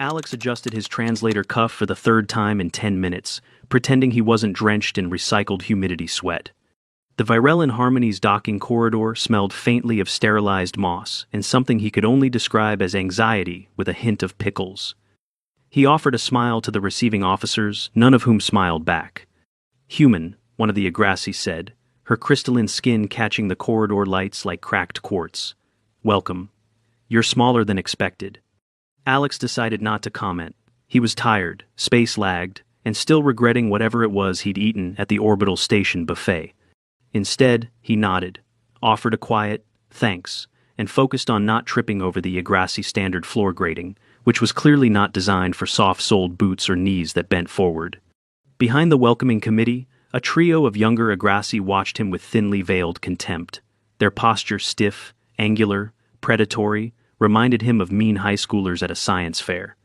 Alex adjusted his translator cuff for the third time in 10 minutes, pretending he wasn't drenched in recycled humidity sweat. The Virellin Harmony's docking corridor smelled faintly of sterilized moss and something he could only describe as anxiety with a hint of pickles. He offered a smile to the receiving officers, none of whom smiled back. "Human," one of the Agrassi said, her crystalline skin catching the corridor lights like cracked quartz. "Welcome. You're smaller than expected." Alex decided not to comment. He was tired, space-lagged, and still regretting whatever it was he'd eaten at the orbital station buffet. Instead, he nodded, offered a quiet, "thanks," and focused on not tripping over the Agrassi standard floor grating, which was clearly not designed for soft-soled boots or knees that bent forward. Behind the welcoming committee, a trio of younger Agrassi watched him with thinly veiled contempt. Their posture stiff, angular, predatory, reminded him of mean high schoolers at a science fair.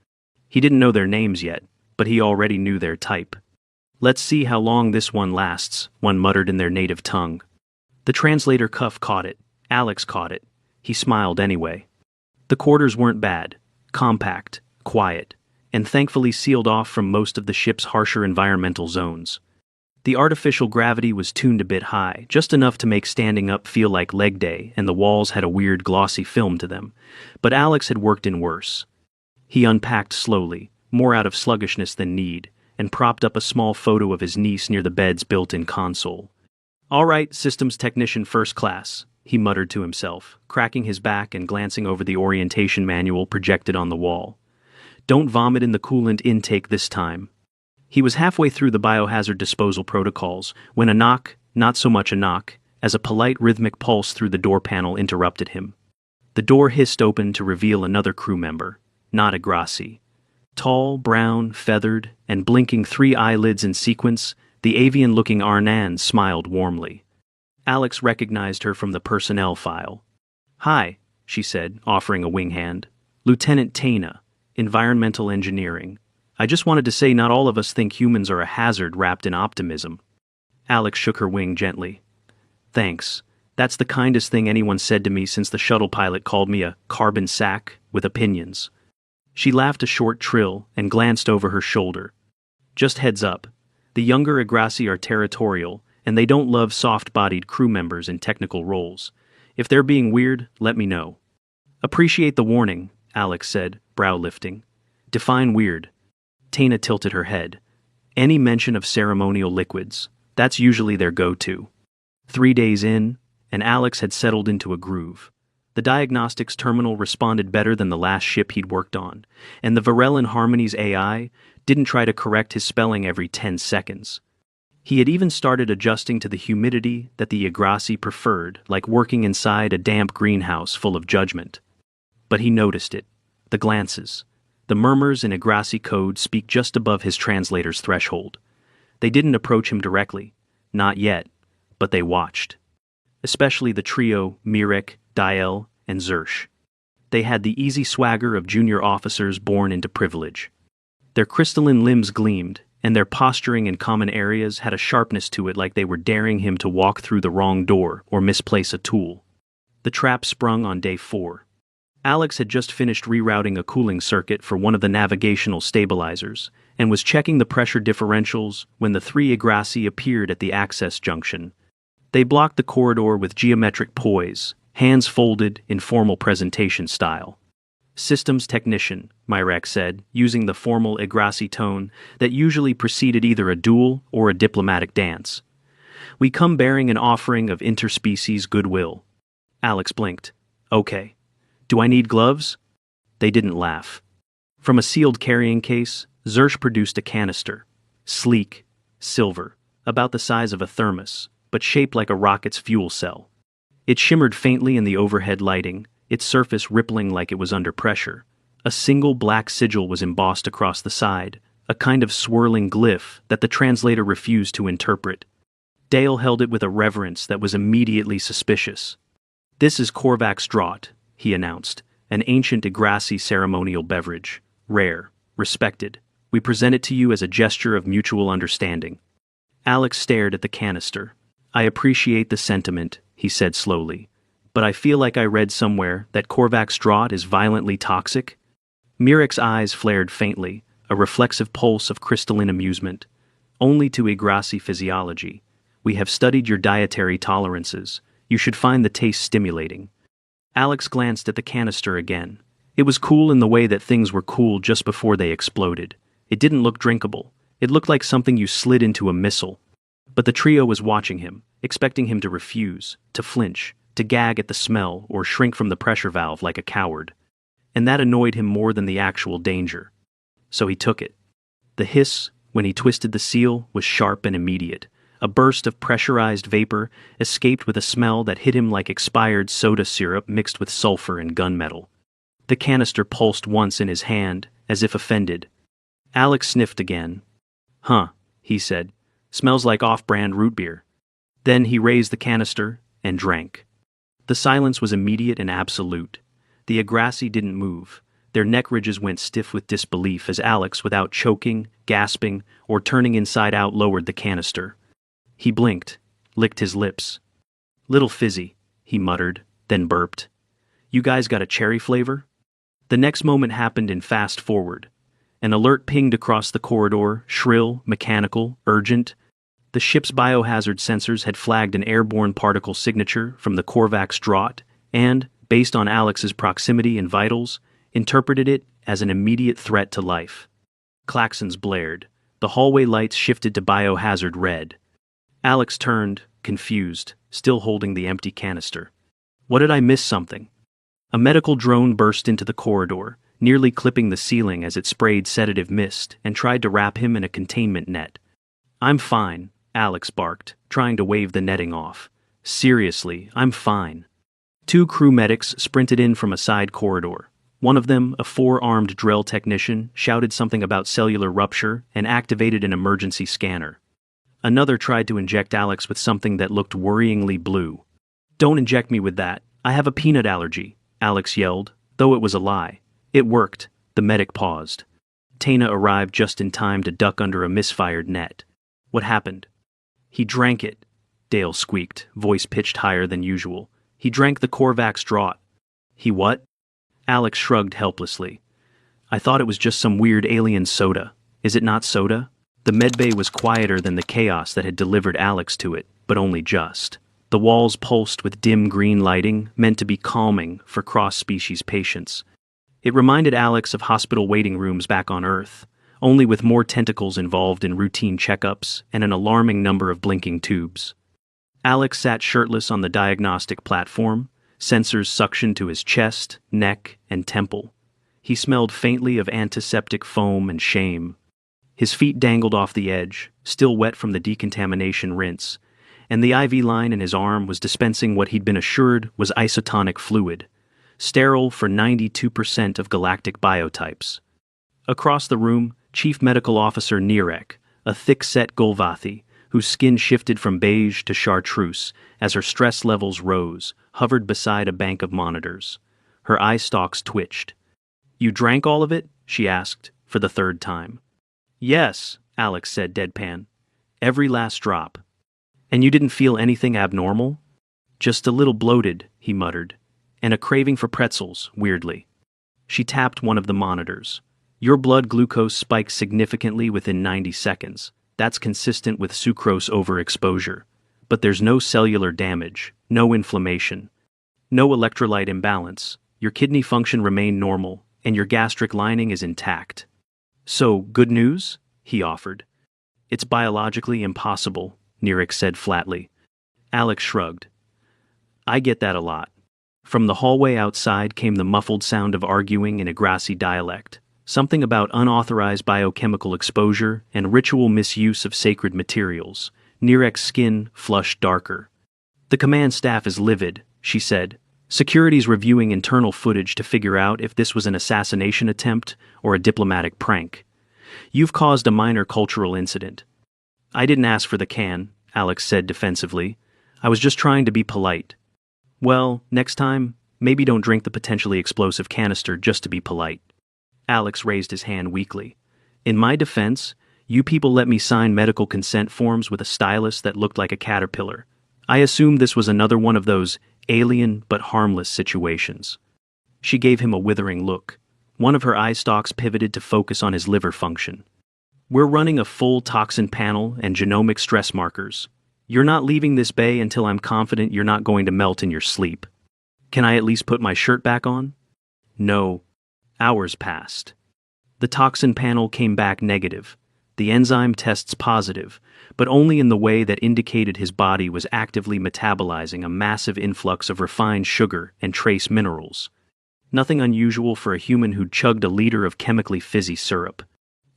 He didn't know their names yet, but he already knew their type. "Let's see how long this one lasts," one muttered in their native tongue. The translator cuff caught it. Alex caught it. He smiled anyway. The quarters weren't bad. Compact, quiet, and thankfully sealed off from most of the ship's harsher environmental zones. The artificial gravity was tuned a bit high, just enough to make standing up feel like leg day, and the walls had a weird glossy film to them. But Alex had worked in worse. He unpacked slowly, more out of sluggishness than need, and propped up a small photo of his niece near the bed's built-in console. "All right, systems technician first class," he muttered to himself, cracking his back and glancing over the orientation manual projected on the wall. "Don't vomit in the coolant intake this time." He was halfway through the biohazard disposal protocols when a knock, not so much a knock, as a polite rhythmic pulse through the door panel interrupted him. The door hissed open to reveal another crew member, not Agrassi. Tall, brown, feathered, and blinking 3 eyelids in sequence, the avian-looking Arnan smiled warmly. Alex recognized her from the personnel file. "Hi," she said, offering a wing hand. "Lieutenant Taina, Environmental Engineering. I just wanted to say not all of us think humans are a hazard wrapped in optimism." Alex shook her wing gently. "Thanks. That's the kindest thing anyone said to me since the shuttle pilot called me a carbon sack with opinions." She laughed a short trill and glanced over her shoulder. "Just heads up. The younger Agrassi are territorial, and they don't love soft-bodied crew members in technical roles. If they're being weird, let me know." "Appreciate the warning," Alex said, brow lifting. "Define weird." Taina tilted her head. "Any mention of ceremonial liquids. That's usually their go-to." 3 days in, and Alex had settled into a groove. The diagnostics terminal responded better than the last ship he'd worked on, and the Virellin Harmony's AI didn't try to correct his spelling every 10 seconds. He had even started adjusting to the humidity that the Agrassi preferred, like working inside a damp greenhouse full of judgment. But he noticed it. The glances. The murmurs in Agrassi code speak just above his translator's threshold. They didn't approach him directly. Not yet. But they watched. Especially the trio Mirek, Dael, and Zersh. They had the easy swagger of junior officers born into privilege. Their crystalline limbs gleamed, and their posturing in common areas had a sharpness to it like they were daring him to walk through the wrong door or misplace a tool. The trap sprung on day 4. Alex had just finished rerouting a cooling circuit for one of the navigational stabilizers, and was checking the pressure differentials when the 3 Agrassi appeared at the access junction. They blocked the corridor with geometric poise, hands folded in formal presentation style. "Systems technician," Mirek said, using the formal Agrassi tone that usually preceded either a duel or a diplomatic dance. "We come bearing an offering of interspecies goodwill." Alex blinked. "Okay. Do I need gloves?" They didn't laugh. From a sealed carrying case, Zersh produced a canister. Sleek, silver, about the size of a thermos, but shaped like a rocket's fuel cell. It shimmered faintly in the overhead lighting, its surface rippling like it was under pressure. A single black sigil was embossed across the side, a kind of swirling glyph that the translator refused to interpret. Dale held it with a reverence that was immediately suspicious. "This is Korvax Draught," he announced, "an ancient Agrassi ceremonial beverage. Rare, respected. We present it to you as a gesture of mutual understanding." Alex stared at the canister. "I appreciate the sentiment," he said slowly, "but I feel like I read somewhere that Korvax Draught is violently toxic." Mirek's eyes flared faintly, a reflexive pulse of crystalline amusement. Only to Yggdrasi physiology. We have studied your dietary tolerances. You should find the taste stimulating. Alex glanced at the canister again. It was cool in the way that things were cool just before they exploded. It didn't look drinkable. It looked like something you slid into a missile. But the trio was watching him, expecting him to refuse, to flinch, to gag at the smell or shrink from the pressure valve like a coward. And that annoyed him more than the actual danger. So he took it. The hiss, when he twisted the seal, was sharp and immediate. A burst of pressurized vapor escaped with a smell that hit him like expired soda syrup mixed with sulfur and gunmetal. The canister pulsed once in his hand, as if offended. Alex sniffed again. "Huh," he said. "Smells like off-brand root beer." Then he raised the canister and drank. The silence was immediate and absolute. The Yggdrasi didn't move. Their neck ridges went stiff with disbelief as Alex, without choking, gasping, or turning inside out, lowered the canister. He blinked, licked his lips. "Little fizzy," he muttered, then burped. "You guys got a cherry flavor?" The next moment happened in fast forward. An alert pinged across the corridor, shrill, mechanical, urgent. The ship's biohazard sensors had flagged an airborne particle signature from the Korvax draught and, based on Alex's proximity and vitals, interpreted it as an immediate threat to life. Klaxons blared. The hallway lights shifted to biohazard red. Alex turned, confused, still holding the empty canister. What, did I miss something? A medical drone burst into the corridor, nearly clipping the ceiling as it sprayed sedative mist and tried to wrap him in a containment net. "I'm fine," Alex barked, trying to wave the netting off. "Seriously, I'm fine." Two crew medics sprinted in from a side corridor. One of them, a four-armed drill technician, shouted something about cellular rupture and activated an emergency scanner. Another tried to inject Alex with something that looked worryingly blue. "Don't inject me with that. I have a peanut allergy," Alex yelled, though it was a lie. It worked. The medic paused. Tana arrived just in time to duck under a misfired net. "What happened?" "He drank it," Dale squeaked, voice pitched higher than usual. "He drank the Korvax draught." "He what?" Alex shrugged helplessly. "I thought it was just some weird alien soda. Is it not soda?" The medbay was quieter than the chaos that had delivered Alex to it, but only just. The walls pulsed with dim green lighting, meant to be calming for cross-species patients. It reminded Alex of hospital waiting rooms back on Earth, only with more tentacles involved in routine checkups and an alarming number of blinking tubes. Alex sat shirtless on the diagnostic platform, sensors suctioned to his chest, neck, and temple. He smelled faintly of antiseptic foam and shame. His feet dangled off the edge, still wet from the decontamination rinse, and the IV line in his arm was dispensing what he'd been assured was isotonic fluid, sterile for 92% of galactic biotypes. Across the room, Chief Medical Officer Nirek, a thick-set Golvathi, whose skin shifted from beige to chartreuse as her stress levels rose, hovered beside a bank of monitors. Her eye stalks twitched. "You drank all of it?" she asked, for the third time. "Yes," Alex said deadpan. "Every last drop." "And you didn't feel anything abnormal?" "Just a little bloated," he muttered, "and a craving for pretzels, weirdly." She tapped one of the monitors. "Your blood glucose spiked significantly within 90 seconds. That's consistent with sucrose overexposure. But there's no cellular damage, no inflammation, no electrolyte imbalance. Your kidney function remained normal, and your gastric lining is intact." "So, good news?" he offered. "It's biologically impossible," Nirek said flatly. Alex shrugged. "I get that a lot." From the hallway outside came the muffled sound of arguing in Yggdrasi dialect, something about unauthorized biochemical exposure and ritual misuse of sacred materials. Nirek's skin flushed darker. "The command staff is livid," she said. "Security's reviewing internal footage to figure out if this was an assassination attempt or a diplomatic prank. You've caused a minor cultural incident." "I didn't ask for the can," Alex said defensively. "I was just trying to be polite." "Well, next time, maybe don't drink the potentially explosive canister just to be polite." Alex raised his hand weakly. "In my defense, you people let me sign medical consent forms with a stylus that looked like a caterpillar. I assumed this was another one of those alien but harmless situations." She gave him a withering look. One of her eye stalks pivoted to focus on his liver function. "We're running a full toxin panel and genomic stress markers. You're not leaving this bay until I'm confident you're not going to melt in your sleep. Can I at least put my shirt back on?" No. Hours passed. The toxin panel came back negative. The enzyme tests positive, but only in the way that indicated his body was actively metabolizing a massive influx of refined sugar and trace minerals. Nothing unusual for a human who'd chugged a liter of chemically fizzy syrup.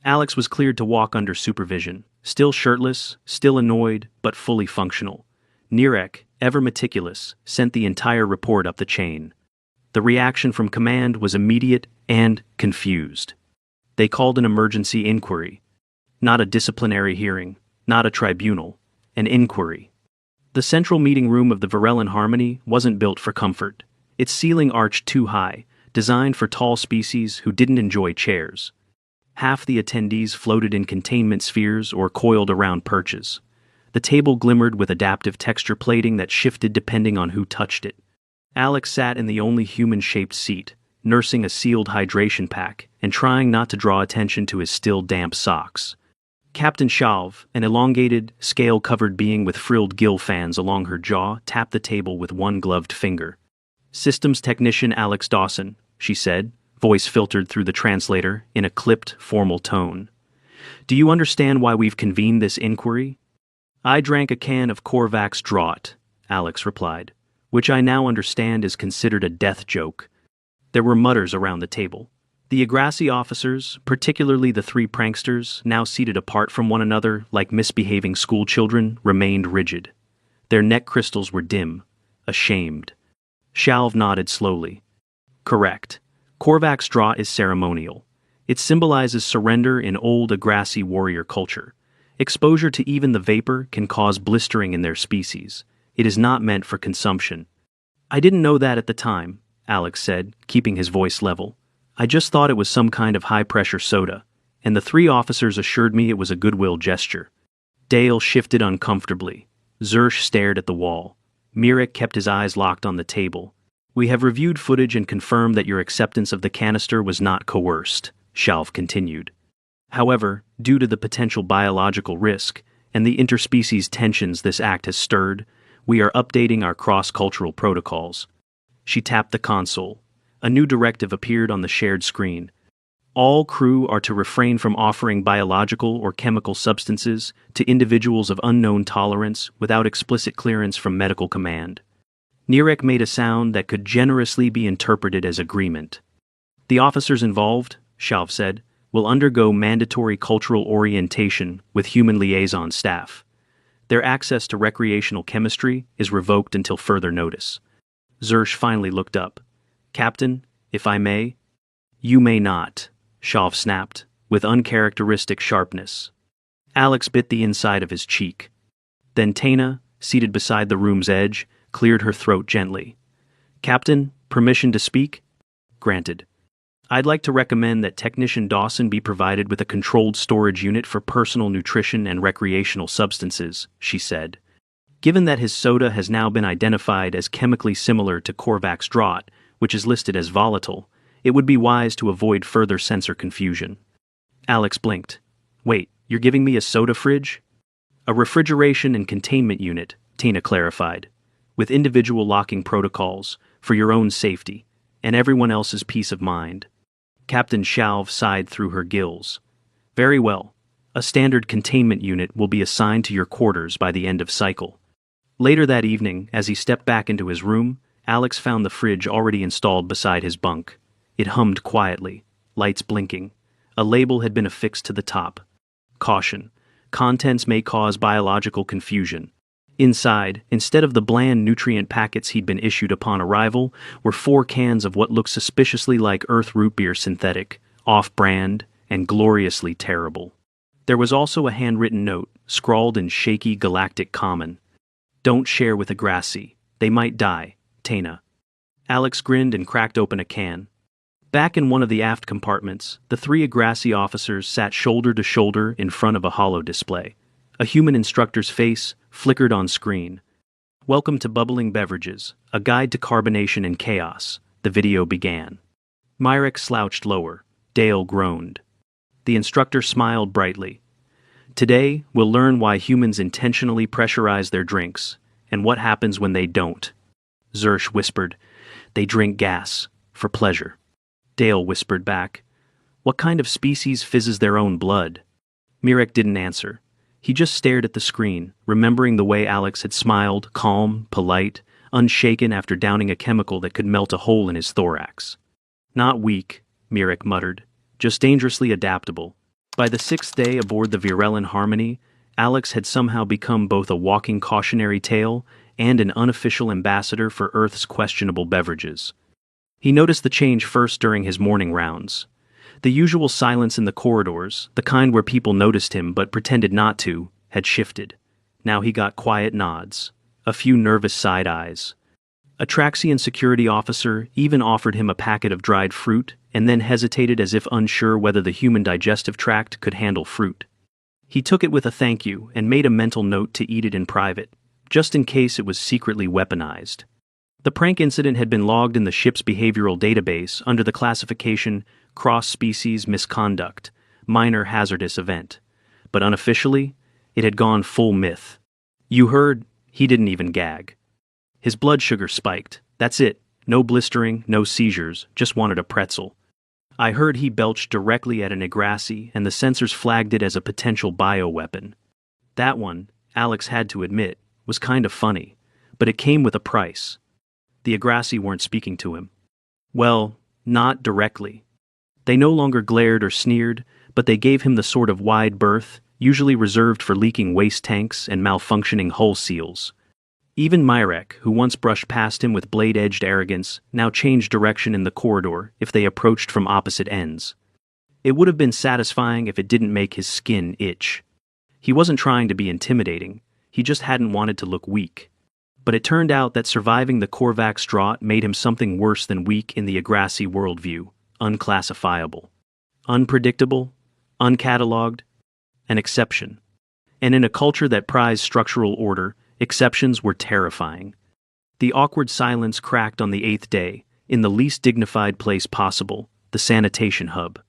Alex was cleared to walk under supervision, still shirtless, still annoyed, but fully functional. Nirek, ever meticulous, sent the entire report up the chain. The reaction from command was immediate and confused. They called an emergency inquiry. Not a disciplinary hearing, not a tribunal, an inquiry. The central meeting room of the Varellin Harmony wasn't built for comfort. Its ceiling arched too high, designed for tall species who didn't enjoy chairs. Half the attendees floated in containment spheres or coiled around perches. The table glimmered with adaptive texture plating that shifted depending on who touched it. Alex sat in the only human-shaped seat, nursing a sealed hydration pack and trying not to draw attention to his still damp socks. Captain Shalv, an elongated, scale-covered being with frilled gill fans along her jaw, tapped the table with one gloved finger. "Systems Technician Alex Dawson," she said, voice filtered through the translator in a clipped, formal tone. "Do you understand why we've convened this inquiry?" "I drank a can of Korvax Draught," Alex replied, "which I now understand is considered a death joke." There were mutters around the table. The Agrassi officers, particularly the three pranksters, now seated apart from one another like misbehaving schoolchildren, remained rigid. Their neck crystals were dim, ashamed. Shalv nodded slowly. "Correct. Korvax Draught is ceremonial. It symbolizes surrender in old Agrassi warrior culture. Exposure to even the vapor can cause blistering in their species. It is not meant for consumption." "I didn't know that at the time," Alex said, keeping his voice level. "I just thought it was some kind of high-pressure soda, and the three officers assured me it was a goodwill gesture." Dale shifted uncomfortably. Zersh stared at the wall. Mirek kept his eyes locked on the table. "We have reviewed footage and confirmed that your acceptance of the canister was not coerced," Shalv continued. "However, due to the potential biological risk and the interspecies tensions this act has stirred, we are updating our cross-cultural protocols." She tapped the console. A new directive appeared on the shared screen. All crew are to refrain from offering biological or chemical substances to individuals of unknown tolerance without explicit clearance from medical command. Nirek made a sound that could generously be interpreted as agreement. "The officers involved," Shalv said, "will undergo mandatory cultural orientation with human liaison staff. Their access to recreational chemistry is revoked until further notice." Zersh finally looked up. "Captain, if I may?" "You may not," Shalv snapped, with uncharacteristic sharpness. Alex bit the inside of his cheek. Then Taina, seated beside the room's edge, cleared her throat gently. "Captain, permission to speak?" "Granted. I'd like to recommend that Technician Dawson be provided with a controlled storage unit for personal nutrition and recreational substances," she said. "Given that his soda has now been identified as chemically similar to Korvax Draught, which is listed as volatile, it would be wise to avoid further sensor confusion." Alex blinked. "Wait, you're giving me a soda fridge?" "A refrigeration and containment unit," Tina clarified, "with individual locking protocols, for your own safety, and everyone else's peace of mind." Captain Shalv sighed through her gills. "Very well. A standard containment unit will be assigned to your quarters by the end of cycle." Later that evening, as he stepped back into his room, Alex found the fridge already installed beside his bunk. It hummed quietly, lights blinking. A label had been affixed to the top. "Caution. Contents may cause biological confusion." Inside, instead of the bland nutrient packets he'd been issued upon arrival, were 4 cans of what looked suspiciously like Earth root beer synthetic, off-brand, and gloriously terrible. There was also a handwritten note, scrawled in shaky galactic common. "Don't share with Agrassi. They might die. Taina." Alex grinned and cracked open a can. Back in one of the aft compartments, the 3 Agrassi officers sat shoulder to shoulder in front of a holo display. A human instructor's face flickered on screen. "Welcome to Bubbling Beverages, a guide to carbonation and chaos," the video began. Myrek slouched lower. Dale groaned. The instructor smiled brightly. Today, we'll learn why humans intentionally pressurize their drinks, and what happens when they don't. Zersh whispered. They drink gas, for pleasure. Dale whispered back. What kind of species fizzes their own blood? Myrek didn't answer. He just stared at the screen, remembering the way Alex had smiled, calm, polite, unshaken after downing a chemical that could melt a hole in his thorax. Not weak, Myrek muttered, just dangerously adaptable. By the 6th day aboard the Virellin Harmony, Alex had somehow become both a walking cautionary tale and an unofficial ambassador for Earth's questionable beverages. He noticed the change first during his morning rounds. The usual silence in the corridors, the kind where people noticed him but pretended not to, had shifted. Now he got quiet nods, a few nervous side eyes. A Traxian security officer even offered him a packet of dried fruit and then hesitated as if unsure whether the human digestive tract could handle fruit. He took it with a thank you and made a mental note to eat it in private, just in case it was secretly weaponized. The prank incident had been logged in the ship's behavioral database under the classification cross-species misconduct, minor hazardous event. But unofficially, it had gone full myth. You heard, he didn't even gag. His blood sugar spiked. That's it. No blistering, no seizures, just wanted a pretzel. I heard he belched directly at an Yggdrasi and the sensors flagged it as a potential bioweapon. That one, Alex had to admit, was kind of funny, but it came with a price. The Yggdrasi weren't speaking to him. Well, not directly. They no longer glared or sneered, but they gave him the sort of wide berth, usually reserved for leaking waste tanks and malfunctioning hull seals. Even Myrek, who once brushed past him with blade-edged arrogance, now changed direction in the corridor if they approached from opposite ends. It would have been satisfying if it didn't make his skin itch. He wasn't trying to be intimidating, he just hadn't wanted to look weak. But it turned out that surviving the Korvax drought made him something worse than weak in the Yggdrasi worldview, unclassifiable. Unpredictable, uncatalogued, an exception. And in a culture that prized structural order, exceptions were terrifying. The awkward silence cracked on the 8th day, in the least dignified place possible, the sanitation hub.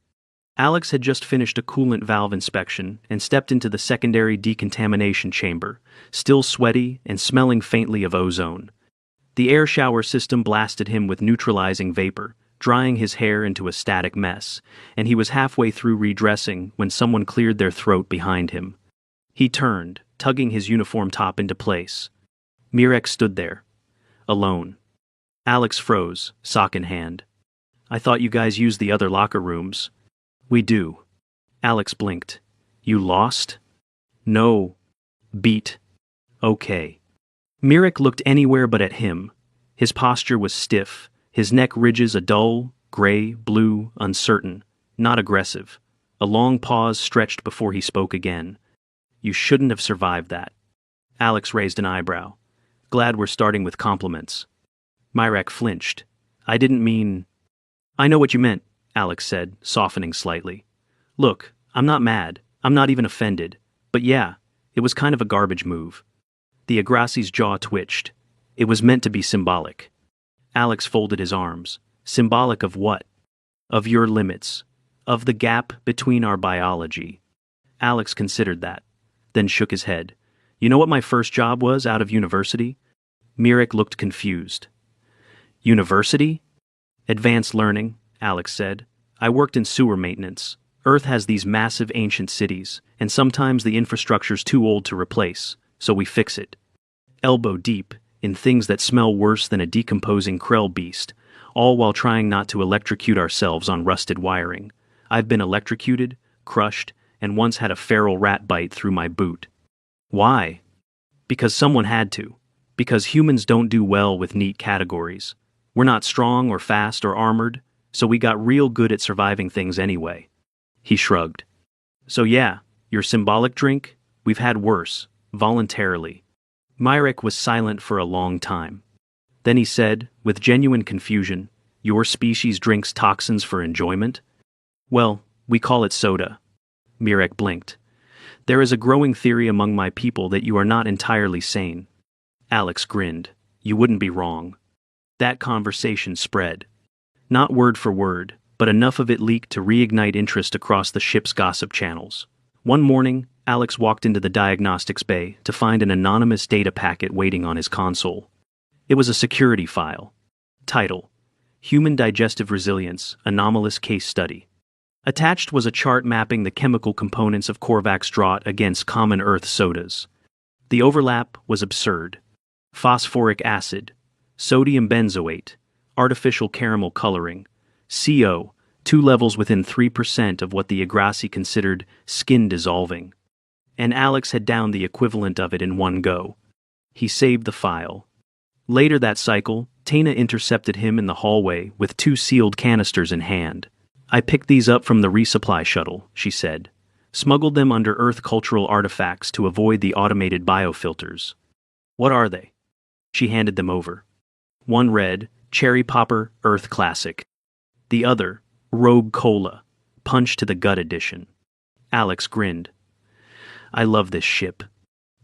Alex had just finished a coolant valve inspection and stepped into the secondary decontamination chamber, still sweaty and smelling faintly of ozone. The air shower system blasted him with neutralizing vapor, drying his hair into a static mess, and he was halfway through redressing when someone cleared their throat behind him. He turned, tugging his uniform top into place. Myrek stood there, alone. Alex froze, sock in hand. I thought you guys used the other locker rooms. We do. Alex blinked. You lost? No. Beat. Okay. Myrek looked anywhere but at him. His posture was stiff, his neck ridges a dull, gray, blue, uncertain, not aggressive. A long pause stretched before he spoke again. You shouldn't have survived that. Alex raised an eyebrow. Glad we're starting with compliments. Myrek flinched. I didn't mean... I know what you meant, Alex said, softening slightly. Look, I'm not mad. I'm not even offended. But yeah, it was kind of a garbage move. The Yggdrasi's jaw twitched. It was meant to be symbolic. Alex folded his arms. Symbolic of what? Of your limits. Of the gap between our biology. Alex considered that, then shook his head. You know what my first job was out of university? Myrek looked confused. University? Advanced learning, Alex said. I worked in sewer maintenance. Earth has these massive ancient cities, and sometimes the infrastructure's too old to replace, so we fix it. Elbow deep, in things that smell worse than a decomposing Krell beast, all while trying not to electrocute ourselves on rusted wiring. I've been electrocuted, crushed, and once had a feral rat bite through my boot. Why? Because someone had to. Because humans don't do well with neat categories. We're not strong or fast or armored, so we got real good at surviving things anyway. He shrugged. So yeah, your symbolic drink? We've had worse, voluntarily. Myrek was silent for a long time. Then he said, with genuine confusion, your species drinks toxins for enjoyment? Well, we call it soda. Myrek blinked. There is a growing theory among my people that you are not entirely sane. Alex grinned. You wouldn't be wrong. That conversation spread. Not word for word, but enough of it leaked to reignite interest across the ship's gossip channels. One morning, Alex walked into the diagnostics bay to find an anonymous data packet waiting on his console. It was a security file. Title: Human Digestive Resilience, Anomalous Case Study. Attached was a chart mapping the chemical components of Korvax draught against common Earth sodas. The overlap was absurd. Phosphoric acid, sodium benzoate, artificial caramel coloring, CO, 2 levels within 3% of what the Yggdrasil considered skin-dissolving. And Alex had downed the equivalent of it in one go. He saved the file. Later that cycle, Taina intercepted him in the hallway with 2 sealed canisters in hand. "I picked these up from the resupply shuttle," she said. "Smuggled them under Earth cultural artifacts to avoid the automated biofilters." "What are they?" She handed them over. One read, Cherry Popper Earth Classic. The other, Rogue Cola, Punch to the Gut Edition. Alex grinned. "I love this ship."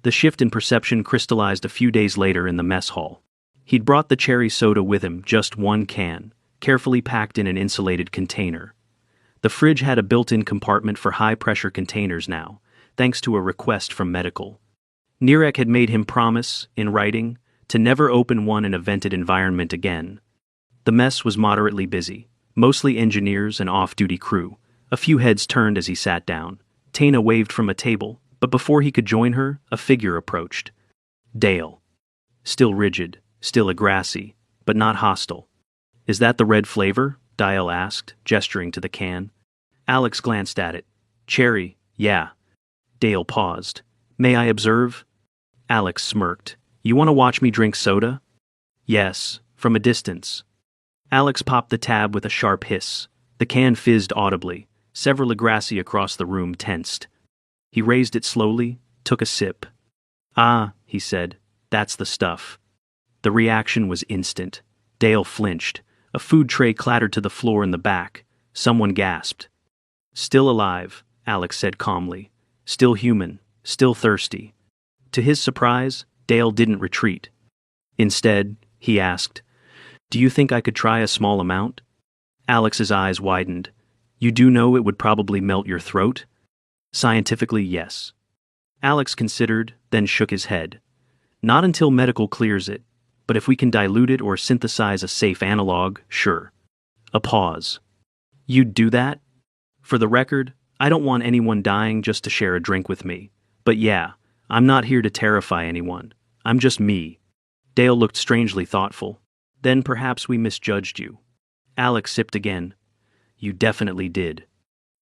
The shift in perception crystallized a few days later in the mess hall. He'd brought the cherry soda with him, just one can, carefully packed in an insulated container. The fridge had a built-in compartment for high-pressure containers now, thanks to a request from medical. Nirek had made him promise, in writing, to never open one in a vented environment again. The mess was moderately busy, mostly engineers and off-duty crew. A few heads turned as he sat down. Taina waved from a table, but before he could join her, a figure approached. Dale. Still rigid, still Yggdrasil, but not hostile. "Is that the red flavor?" Dale asked, gesturing to the can. Alex glanced at it. "Cherry, yeah." Dale paused. "May I observe?" Alex smirked. "You want to watch me drink soda?" "Yes, from a distance." Alex popped the tab with a sharp hiss. The can fizzed audibly. Several Yggdrasil across the room tensed. He raised it slowly, took a sip. "Ah," he said, "that's the stuff." The reaction was instant. Dale flinched. A food tray clattered to the floor in the back. Someone gasped. "Still alive," Alex said calmly. "Still human, still thirsty." To his surprise, Dale didn't retreat. Instead, he asked, "Do you think I could try a small amount?" Alex's eyes widened. "You do know it would probably melt your throat?" "Scientifically, yes." Alex considered, then shook his head. "Not until medical clears it, but if we can dilute it or synthesize a safe analog, sure." A pause. "You'd do that?" "For the record, I don't want anyone dying just to share a drink with me. But yeah, I'm not here to terrify anyone. I'm just me." Dale looked strangely thoughtful. "Then perhaps we misjudged you." Alex sipped again. "You definitely did."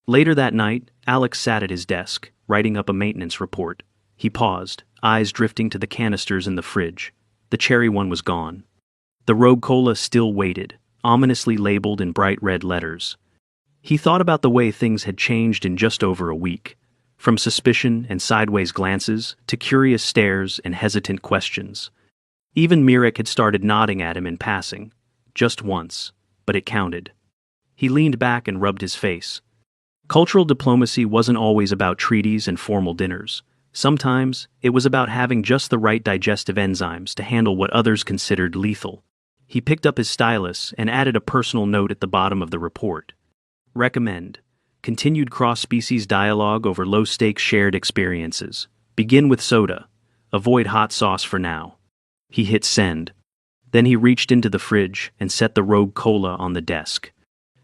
Later that night, Alex sat at his desk, writing up a maintenance report. He paused, eyes drifting to the canisters in the fridge. The cherry one was gone. The Rogue Cola still waited, ominously labeled in bright red letters. He thought about the way things had changed in just over a week, from suspicion and sideways glances to curious stares and hesitant questions. Even Mirek had started nodding at him in passing, just once, but it counted. He leaned back and rubbed his face. Cultural diplomacy wasn't always about treaties and formal dinners. Sometimes, it was about having just the right digestive enzymes to handle what others considered lethal. He picked up his stylus and added a personal note at the bottom of the report. Recommend. Continued cross-species dialogue over low-stakes shared experiences. Begin with soda. Avoid hot sauce for now. He hit send. Then he reached into the fridge and set the Rogue Cola on the desk.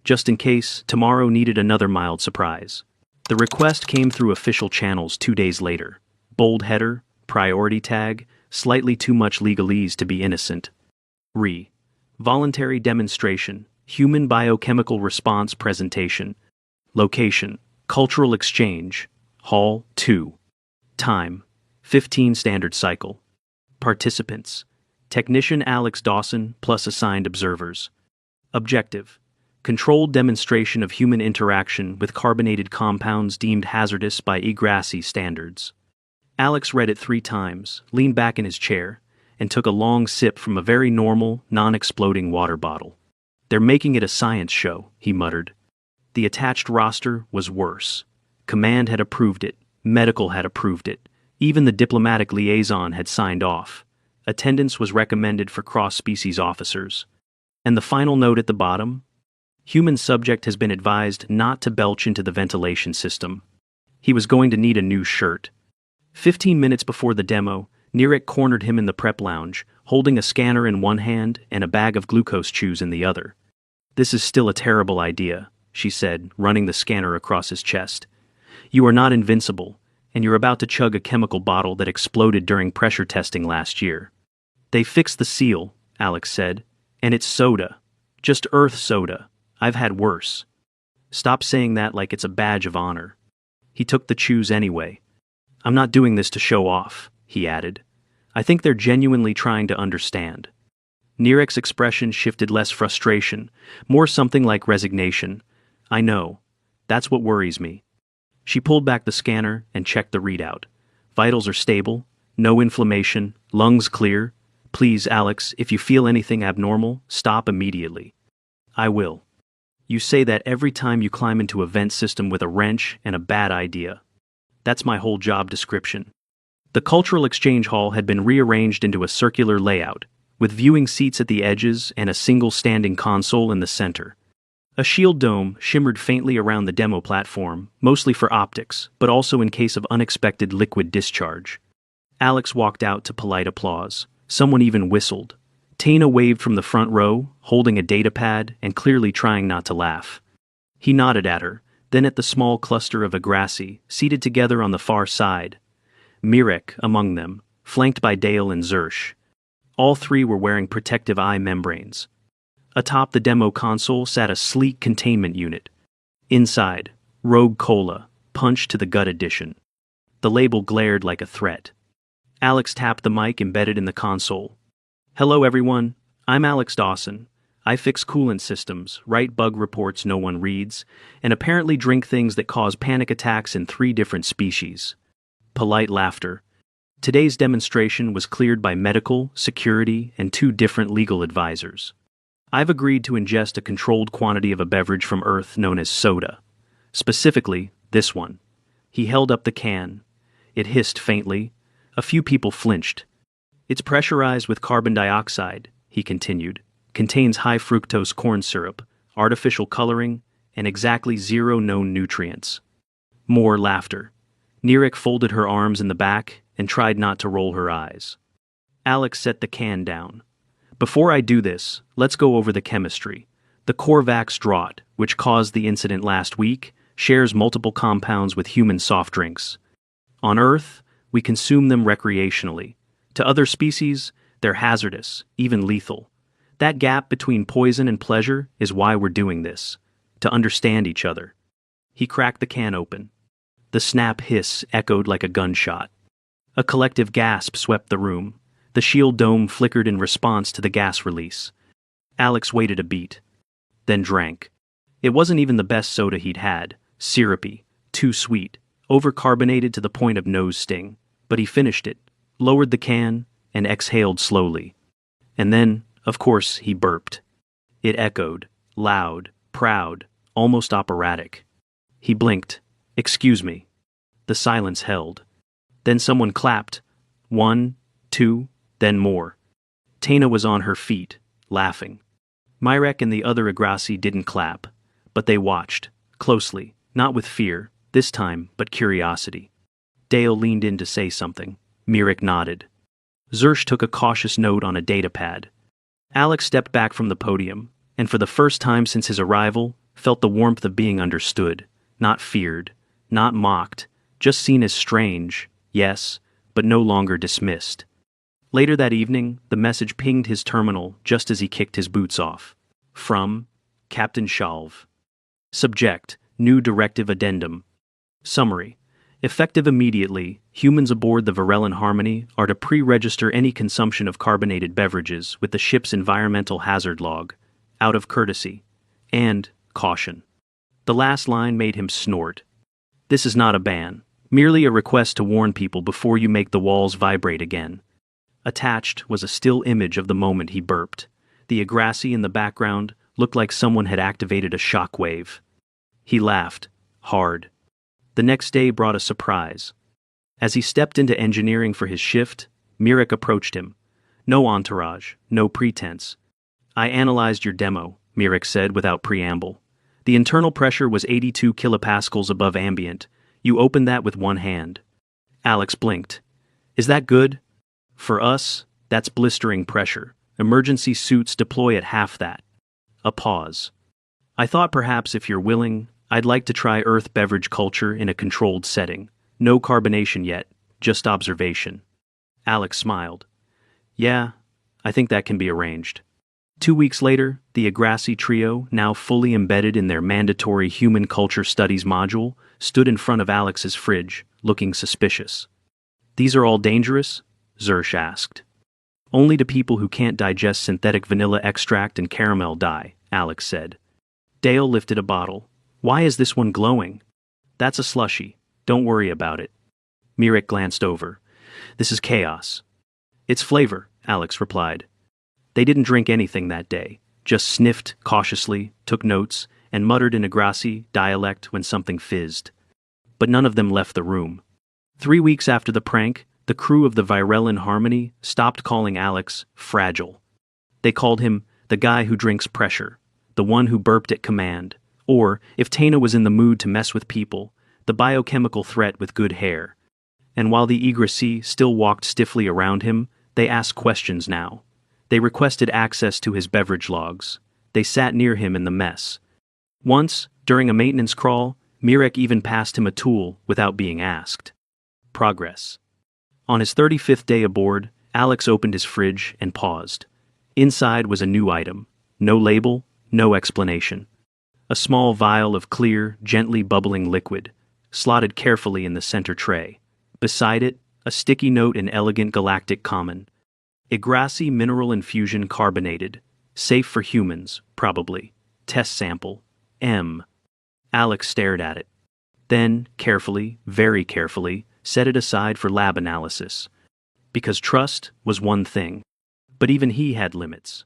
Just in case, tomorrow needed another mild surprise. The request came through official channels 2 days later. Bold header, priority tag, slightly too much legalese to be innocent. Voluntary demonstration, human biochemical response presentation. Location, cultural exchange, Hall 2. Time, 15 standard cycle. Participants, technician Alex Dawson plus assigned observers. Objective, controlled demonstration of human interaction with carbonated compounds deemed hazardous by Yggdrasil standards. Alex read it 3 times, leaned back in his chair, and took a long sip from a very normal, non-exploding water bottle. "They're making it a science show," he muttered. The attached roster was worse. Command had approved it, medical had approved it, even the diplomatic liaison had signed off. Attendance was recommended for cross-species officers. And the final note at the bottom? Human subject has been advised not to belch into the ventilation system. He was going to need a new shirt. 15 minutes before the demo, Nirek cornered him in the prep lounge, holding a scanner in one hand and a bag of glucose chews in the other. "This is still a terrible idea," she said, running the scanner across his chest. "You are not invincible, and you're about to chug a chemical bottle that exploded during pressure testing last year." "They fixed the seal," Alex said, "and it's soda. Just earth soda. I've had worse." "Stop saying that like it's a badge of honor." He took the chews anyway. "I'm not doing this to show off," he added. "I think they're genuinely trying to understand." Nirek's expression shifted less frustration, more something like resignation. "I know. That's what worries me." She pulled back the scanner and checked the readout. "Vitals are stable, no inflammation, lungs clear. Please, Alex, if you feel anything abnormal, stop immediately." "I will." "You say that every time you climb into a vent system with a wrench and a bad idea." "That's my whole job description." The cultural exchange hall had been rearranged into a circular layout, with viewing seats at the edges and a single standing console in the center. A shield dome shimmered faintly around the demo platform, mostly for optics, but also in case of unexpected liquid discharge. Alex walked out to polite applause. Someone even whistled. Tana waved from the front row, holding a datapad and clearly trying not to laugh. He nodded at her, then at the small cluster of Agrassi, seated together on the far side. Mirek among them, flanked by Dale and Zersh. All three were wearing protective eye membranes. Atop the demo console sat a sleek containment unit. Inside, Rogue Cola, Punch to the Gut Edition. The label glared like a threat. Alex tapped the mic embedded in the console. "Hello everyone, I'm Alex Dawson. I fix coolant systems, write bug reports no one reads, and apparently drink things that cause panic attacks in 3 different species." Polite laughter. Today's demonstration was cleared by medical, security, and 2 different legal advisors. "I've agreed to ingest a controlled quantity of a beverage from Earth known as soda. Specifically, this one." He held up the can. It hissed faintly. A few people flinched. "It's pressurized with carbon dioxide," he continued. "Contains high fructose corn syrup, artificial coloring, and exactly 0 known nutrients." More laughter. Nirek folded her arms in the back and tried not to roll her eyes. Alex set the can down. "Before I do this, let's go over the chemistry. The Corvax draught, which caused the incident last week, shares multiple compounds with human soft drinks. On Earth, we consume them recreationally. To other species, they're hazardous, even lethal. That gap between poison and pleasure is why we're doing this. To understand each other." He cracked the can open. The snap hiss echoed like a gunshot. A collective gasp swept the room. The shield dome flickered in response to the gas release. Alex waited a beat, then drank. It wasn't even the best soda he'd had, syrupy, too sweet, overcarbonated to the point of nose sting, but he finished it, lowered the can, and exhaled slowly. And then, of course, he burped. It echoed, loud, proud, almost operatic. He blinked. "Excuse me." The silence held. Then someone clapped. 1, 2, then more. Tana was on her feet, laughing. Mirek and the other Agrassi didn't clap, but they watched, closely, not with fear, this time, but curiosity. Dale leaned in to say something. Mirek nodded. Zersh took a cautious note on a datapad. Alex stepped back from the podium, and for the first time since his arrival, felt the warmth of being understood, not feared, not mocked, just seen as strange, yes, but no longer dismissed. Later that evening, the message pinged his terminal just as he kicked his boots off. From Captain Shalv. Subject, New Directive Addendum. Summary. Effective immediately, humans aboard the Varellan Harmony are to pre-register any consumption of carbonated beverages with the ship's environmental hazard log, out of courtesy, and caution. The last line made him snort. This is not a ban, merely a request to warn people before you make the walls vibrate again. Attached was a still image of the moment he burped. The Agrassi in the background looked like someone had activated a shockwave. He laughed, hard. The next day brought a surprise. As he stepped into engineering for his shift, Mirek approached him. No entourage, no pretense. I analyzed your demo, Mirek said without preamble. The internal pressure was 82 kilopascals above ambient. You opened that with one hand. Alex blinked. Is that good? For us, that's blistering pressure. Emergency suits deploy at half that. A pause. I thought perhaps if you're willing, I'd like to try Earth beverage culture in a controlled setting. No carbonation yet, just observation. Alex smiled. Yeah, I think that can be arranged. 2 weeks later, the Agrassi trio, now fully embedded in their mandatory human culture studies module, stood in front of Alex's fridge, looking suspicious. These are all dangerous? Zersh asked. Only to people who can't digest synthetic vanilla extract and caramel dye, Alex said. Dale lifted a bottle. Why is this one glowing? That's a slushie. Don't worry about it. Mirek glanced over. This is chaos. It's flavor, Alex replied. They didn't drink anything that day, just sniffed cautiously, took notes, and muttered in Agrassi dialect when something fizzed. But none of them left the room. 3 weeks after the prank, the crew of the Virellin Harmony stopped calling Alex fragile. They called him the guy who drinks pressure, the one who burped at command, or, if Tana was in the mood to mess with people, the biochemical threat with good hair. And while the Yggdrasil still walked stiffly around him, they asked questions now. They requested access to his beverage logs. They sat near him in the mess. Once, during a maintenance crawl, Mirek even passed him a tool without being asked. Progress. On his 35th day aboard, Alex opened his fridge and paused. Inside was a new item. No label, no explanation. A small vial of clear, gently bubbling liquid, slotted carefully in the center tray. Beside it, a sticky note in elegant galactic common. Yggdrasil mineral infusion carbonated. Safe for humans, probably. Test sample. M. Alex stared at it. Then, carefully, very carefully, set it aside for lab analysis. Because trust was one thing. But even he had limits.